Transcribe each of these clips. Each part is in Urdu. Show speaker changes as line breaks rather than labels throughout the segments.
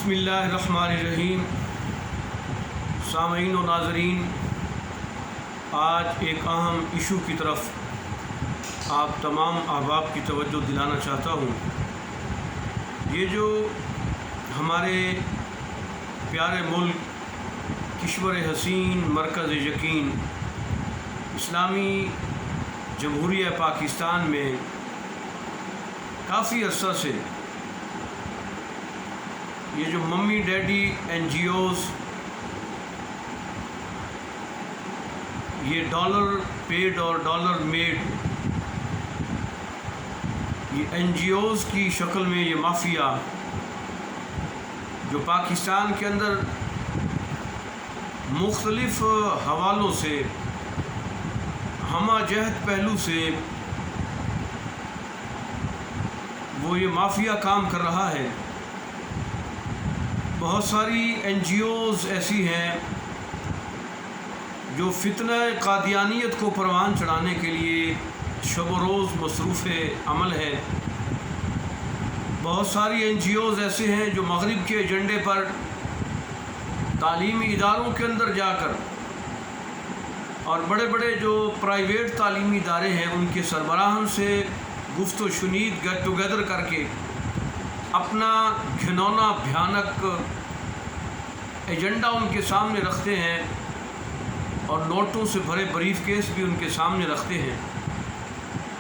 بسم اللہ الرحمن الرحیم۔ سامعین و ناظرین، آج ایک اہم ایشو کی طرف آپ تمام احباب کی توجہ دلانا چاہتا ہوں۔ یہ جو ہمارے پیارے ملک کشور حسین مرکز یقین اسلامی جمہوریہ پاکستان میں کافی عرصہ سے یہ جو mummy daddy NGOs, یہ ڈالر پیڈ اور ڈالر میڈ، یہ این جی اوز کی شکل میں یہ مافیا جو پاکستان کے اندر مختلف حوالوں سے ہمہ جہت پہلو سے وہ یہ مافیا کام کر رہا ہے۔ بہت ساری این جی اوز ایسی ہیں جو فتنہ قادیانیت کو پروان چڑھانے کے لیے شب و روز مصروف عمل ہے۔ بہت ساری این جی اوز ایسے ہیں جو مغرب کے ایجنڈے پر تعلیمی اداروں کے اندر جا کر اور بڑے بڑے جو پرائیویٹ تعلیمی ادارے ہیں ان کے سربراہان سے گفت و شنید گیٹ ٹوگیدر کر کے اپنا گھنونا بھیانک ایجنڈا ان کے سامنے رکھتے ہیں اور نوٹوں سے بھرے بریف کیس بھی ان کے سامنے رکھتے ہیں۔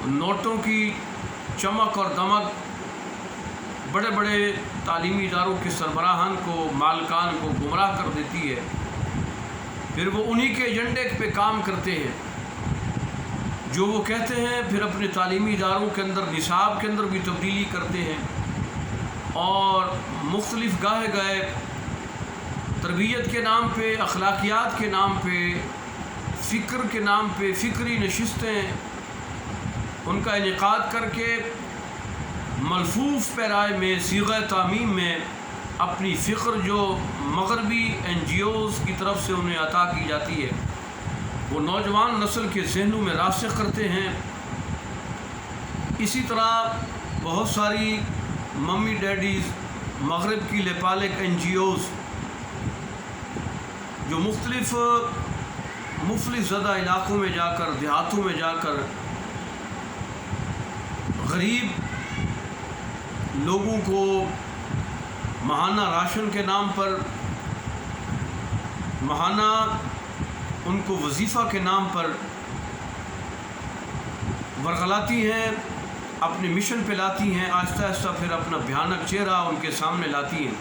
نوٹوں کی چمک اور دمک بڑے بڑے تعلیمی اداروں کے سربراہان کو، مالکان کو گمراہ کر دیتی ہے۔ پھر وہ انہی کے ایجنڈے پہ کام کرتے ہیں جو وہ کہتے ہیں، پھر اپنے تعلیمی اداروں کے اندر نصاب کے اندر بھی تبدیلی کرتے ہیں اور مختلف گاہے گائے تربیت کے نام پہ، اخلاقیات کے نام پہ، فکر کے نام پہ فکری نشستیں ان کا انعقاد کر کے ملفوف پیرائے میں صیغہ تعمیم میں اپنی فکر جو مغربی این جی اوز کی طرف سے انہیں عطا کی جاتی ہے وہ نوجوان نسل کے ذہنوں میں راسخ کرتے ہیں۔ اسی طرح بہت ساری ممی ڈیڈیز مغرب کی لیپالک این جی اوز جو مختلف زدہ علاقوں میں جا کر، دیہاتوں میں جا کر غریب لوگوں کو ماہانہ راشن کے نام پر، ماہانہ ان کو وظیفہ کے نام پر ورغلاتی ہیں، اپنے مشن پہ لاتی ہیں، آہستہ آہستہ پھر اپنا بھیانک چہرہ ان کے سامنے لاتی ہیں۔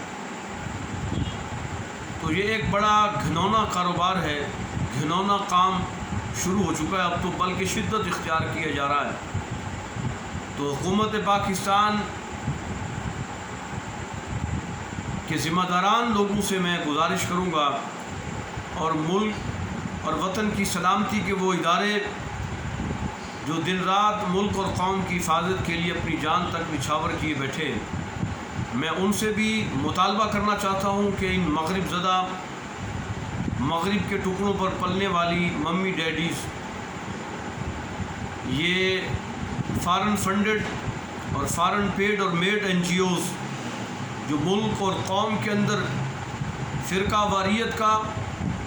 تو یہ ایک بڑا گھنونا کاروبار ہے، گھنونا کام شروع ہو چکا ہے، اب تو بلکہ شدت اختیار کیا جا رہا ہے۔ تو حکومت پاکستان کے ذمہ داران لوگوں سے میں گزارش کروں گا اور ملک اور وطن کی سلامتی کے وہ ادارے جو دن رات ملک اور قوم کی حفاظت کے لیے اپنی جان تک نچھاور کیے بیٹھے، میں ان سے بھی مطالبہ کرنا چاہتا ہوں کہ ان مغرب زدہ، مغرب کے ٹکڑوں پر پلنے والی ممی ڈیڈیز، یہ فارن فنڈڈ اور فارن پیڈ اور میڈ این جی اوز جو ملک اور قوم کے اندر فرقہ واریت کا،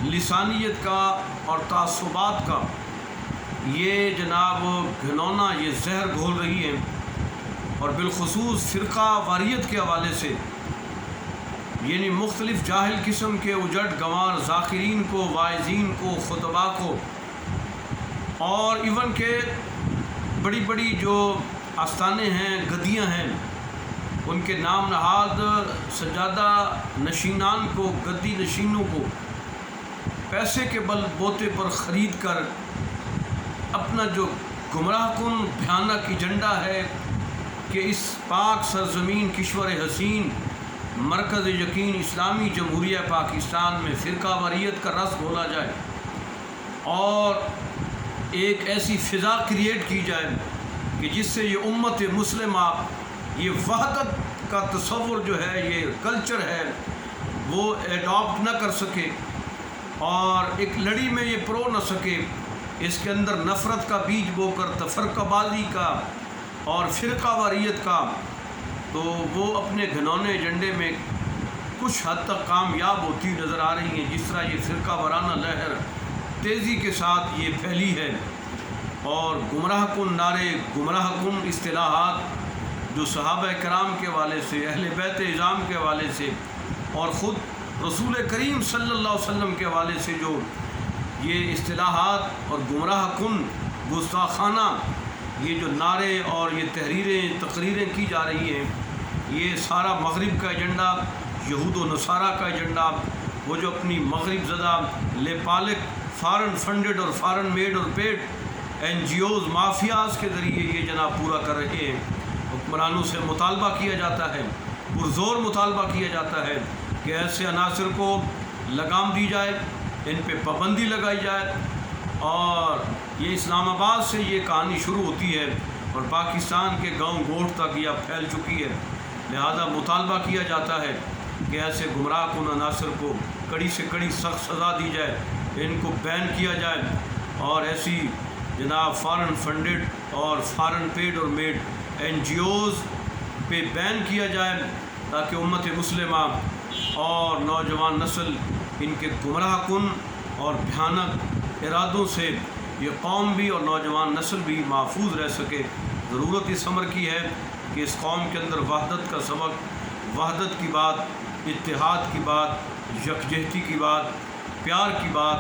لسانیت کا اور تعصبات کا یہ جناب گھنونا، یہ زہر گھول رہی ہیں، اور بالخصوص فرقہ واریت کے حوالے سے یعنی مختلف جاہل قسم کے اجڑ گنوار ذاکرین کو، واعظین کو، خطباء کو، اور ایون کہ بڑی بڑی جو آستانے ہیں، گدیاں ہیں، ان کے نام نہاد سجادہ نشینان کو، گدی نشینوں کو پیسے کے بل بوتے پر خرید کر اپنا جو گمراہ کن بھیانک ایجنڈا ہے کہ اس پاک سرزمین کشور حسین مرکز یقین اسلامی جمہوریہ پاکستان میں فرقہ واریت کا رس گھولا جائے اور ایک ایسی فضا کریٹ کی جائے کہ جس سے یہ امت مسلمہ یہ وحدت کا تصور جو ہے، یہ کلچر ہے، وہ ایڈاپٹ نہ کر سکے اور ایک لڑی میں یہ پرو نہ سکے، اس کے اندر نفرت کا بیج بو کر تفرقہ بازی کا اور فرقہ واریت کا، تو وہ اپنے گھنونے ایجنڈے میں کچھ حد تک کامیاب ہوتی نظر آ رہی ہیں، جس طرح یہ فرقہ وارانہ لہر تیزی کے ساتھ یہ پھیلی ہے، اور گمراہ کن نعرے، گمراہ کن اصطلاحات جو صحابہ کرام کے حوالے سے، اہل بیت اعظام کے حوالے سے، اور خود رسول کریم صلی اللہ علیہ وسلم کے حوالے سے جو یہ اصطلاحات اور گمراہ کن گستاخانہ یہ جو نعرے اور یہ تحریریں تقریریں کی جا رہی ہیں، یہ سارا مغرب کا ایجنڈا، یہود و نصارہ کا ایجنڈا، وہ جو اپنی مغرب زدہ لیپالک فارن فنڈڈ اور فارن میڈ اور paid NGOs mafias کے ذریعے یہ جناب پورا کر رہے ہیں۔ حکمرانوں سے مطالبہ کیا جاتا ہے، پرزور مطالبہ کیا جاتا ہے کہ ایسے عناصر کو لگام دی جائے، ان پہ پابندی لگائی جائے، اور یہ اسلام آباد سے یہ کہانی شروع ہوتی ہے اور پاکستان کے گاؤں گوٹھ تک یہ اب پھیل چکی ہے۔ لہذا مطالبہ کیا جاتا ہے کہ ایسے گمراہ کن عناصر کو کڑی سے کڑی سخت سزا دی جائے، ان کو بین کیا جائے، اور ایسی جناب فارن فنڈڈ اور فارن پیڈ اور میڈ این جی اوز پہ بین کیا جائے، تاکہ امت مسلمہ اور نوجوان نسل ان کے گمراہ کن اور بھیانک ارادوں سے یہ قوم بھی اور نوجوان نسل بھی محفوظ رہ سکے۔ ضرورت اس امر کی ہے کہ اس قوم کے اندر وحدت کا سبق، وحدت کی بات، اتحاد کی بات، یکجہتی کی بات، پیار کی بات،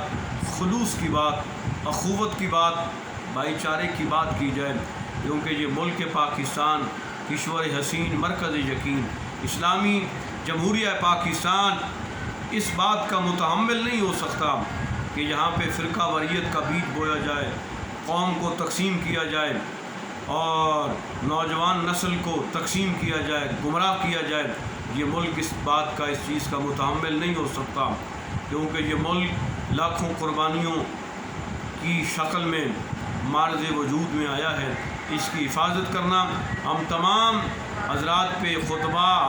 خلوص کی بات، اخوت کی بات، بھائی چارے کی بات کی جائے، کیونکہ یہ ملک پاکستان کشور حسین مرکز یقین اسلامی جمہوریہ پاکستان اس بات کا متحمل نہیں ہو سکتا کہ یہاں پہ فرقہ واریت کا بیج بویا جائے، قوم کو تقسیم کیا جائے اور نوجوان نسل کو تقسیم کیا جائے، گمراہ کیا جائے۔ یہ ملک اس بات کا، اس چیز کا متحمل نہیں ہو سکتا، کیونکہ یہ ملک لاکھوں قربانیوں کی شکل میں معرض وجود میں آیا ہے۔ اس کی حفاظت کرنا ہم تمام حضرات پہ، خطباء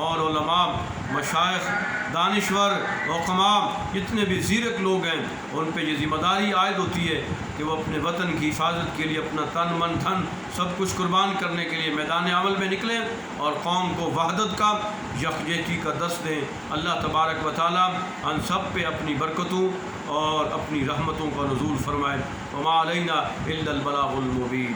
اور علماء، مشائخ، دانشور، حکماء، جتنے بھی زیرک لوگ ہیں، ان پہ یہ ذمہ داری عائد ہوتی ہے کہ وہ اپنے وطن کی حفاظت کے لیے اپنا تن من دھن سب کچھ قربان کرنے کے لیے میدان عمل میں نکلیں اور قوم کو وحدت کا، یکجہتی کا درس دیں۔ اللہ تبارک و تعالیٰ ہم سب پہ اپنی برکتوں اور اپنی رحمتوں کا نزول فرمائے۔ وما علینا الا البلاغ المبین۔